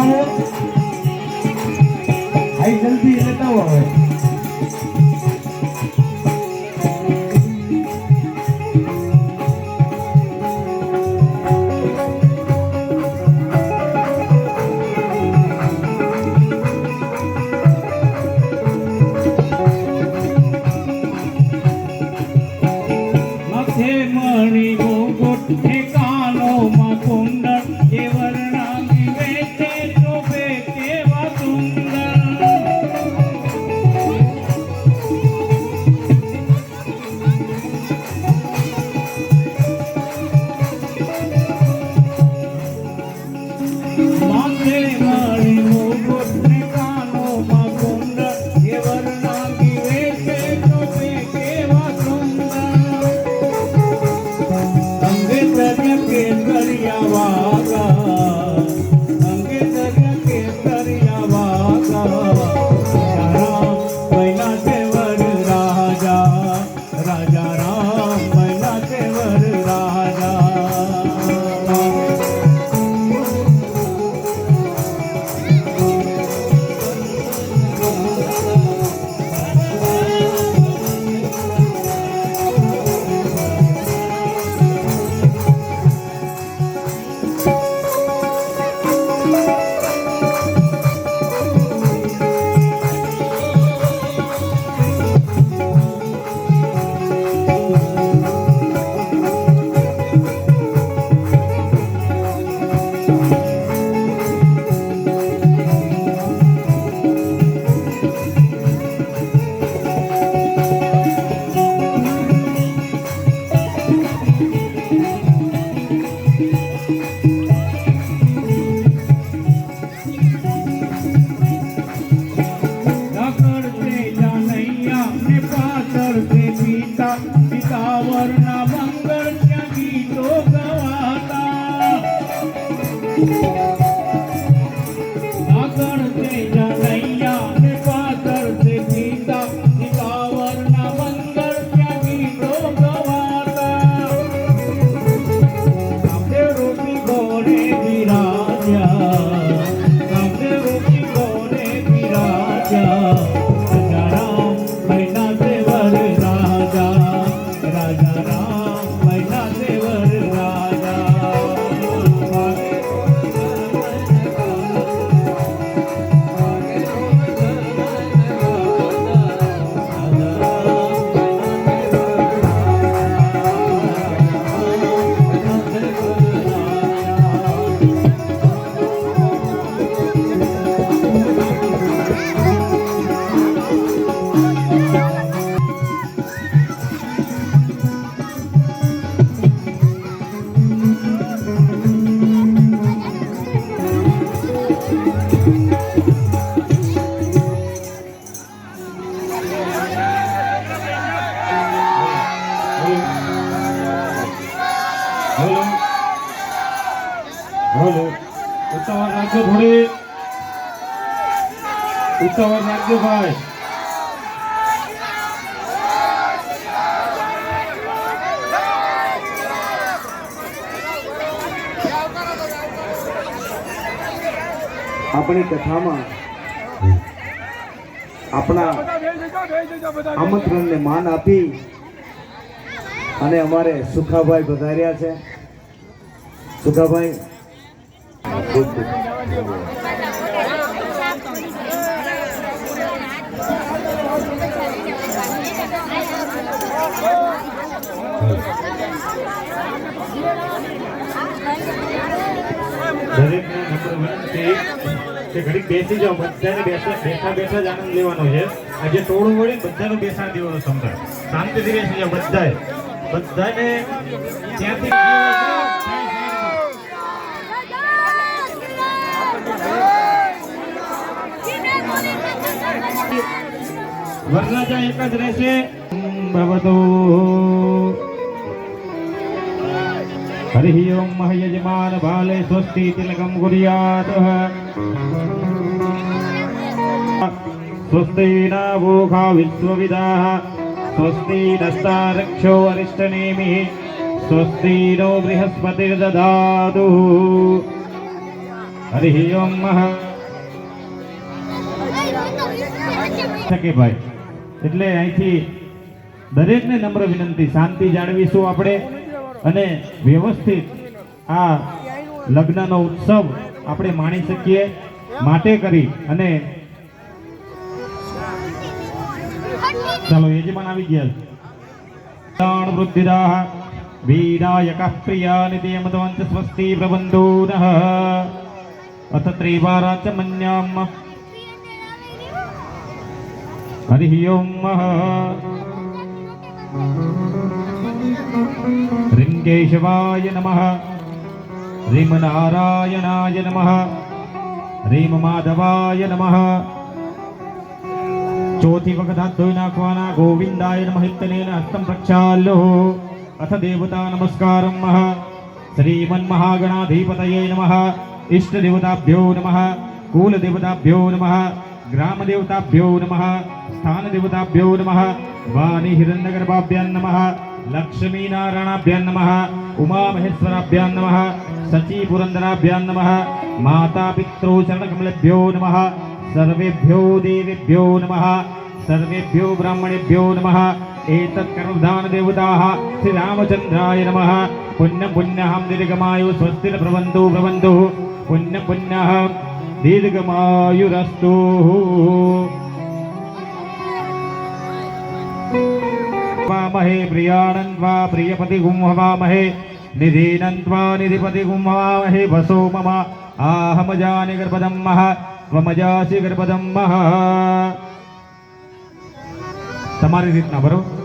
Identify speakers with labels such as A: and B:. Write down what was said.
A: આવો આઈ જલ્દી લેતા આવો હવે ઉતાવળ રાખજો ભાઈ આપણી કથામાં આપણા આમંત્રણને માન આપી અને અમારે સુખાભાઈ પધાર્યા છે સુખાભાઈ ઘડી બેસી જાઓ બધાને બેઠા બેઠા જ આનંદ લેવાનો છે આજે ટોળું વળી બધાનું બેસાડ દેવાનું સમજાય શાંતિથી બેસી જાઓ બધાને ત્યાંથી વરરાજા એક જ રહેશે બાબતો हरि ओम महयजमान बाले स्वस्ति तिलकम कुर्यात् स्वस्ति न भूखा विश्वविदाः स्वस्ति नस्तारक्षो अरिष्टनेमिः स्वस्ति नो बृहस्पतिर्दधातु હરિ ઓમ શકે ભાઈ. એટલે અહીંથી દરેકને નમ્ર વિનંતી, શાંતિ જાળવીશું આપણે અને વ્યવસ્થિત આ લગ્નનો ઉત્સવ આપણે માણી શકીએ માટે કરી અને ચાલો યજમાન આવી ગયા. તાણ વૃદ્ધિદાહ વીરાયકઃ પ્રિયાનિધિયમતવંત સ્વસ્તિ પ્રબંધોનઃ અથ ત્રિવારાચ મન્યામ હરિ ઓમ રીં કેશવાય નમઃ રીં નારાયણાય નમઃ રીં માધવાય નમઃ. ચોથી વખત હાથ ધોઈ નાખવાના. ગોવિંદાય નમઃ ઇત્તનેન હસ્તમ પ્રક્ષાલ્યો. અથ દેવતા નમસ્કારમ. શ્રીમન્મહાગણાધિપતયે નમઃ. ઇષ્ટ દેવતાભ્યો નમઃ. કુલ દેવતાભ્યો નમઃ. ગ્રામ દેવતાભ્યો નમઃ. સ્થાન દેવતાભ્યો નમઃ. વાણી હિરણ્યગર્ભાભ્યાન નમઃ. લક્ષ્મી નારાયણાભ્યાન નમઃ. ઉમા મહેશ્વરાભ્યાન નમઃ. સચી પુરંદરાભ્યાન નમઃ. માતા પિતૃ ચરણકમલેભ્યો નમઃ. સર્વેભ્યો દેવેભ્યો નમઃ. સર્વેભ્યો બ્રાહ્મણેભ્યો નમઃ. એતत् કર્મદાન દેવતાઃ શ્રી રામચંદ્રાય નમઃ. પુણ્યં પુણ્યઃ દીર્ઘમાયુ સ્વસ્તિર ભ્રવन्तु ભ્રવन्तु. પુણ્યં પુણ્યઃ દીર્ઘમાયુરસ્તુ. વામહે પ્રિયાણન્વા પ્રિયપતિ ગુંહવામહે નિધીનન્વા નિધિપતિ ગુંહવામહે વસો મમ આહમજાનિ ગર્ભદમ મહ ત્વમજાસી ગર્ભદમ મહ. તમારી રીતના બરોબર.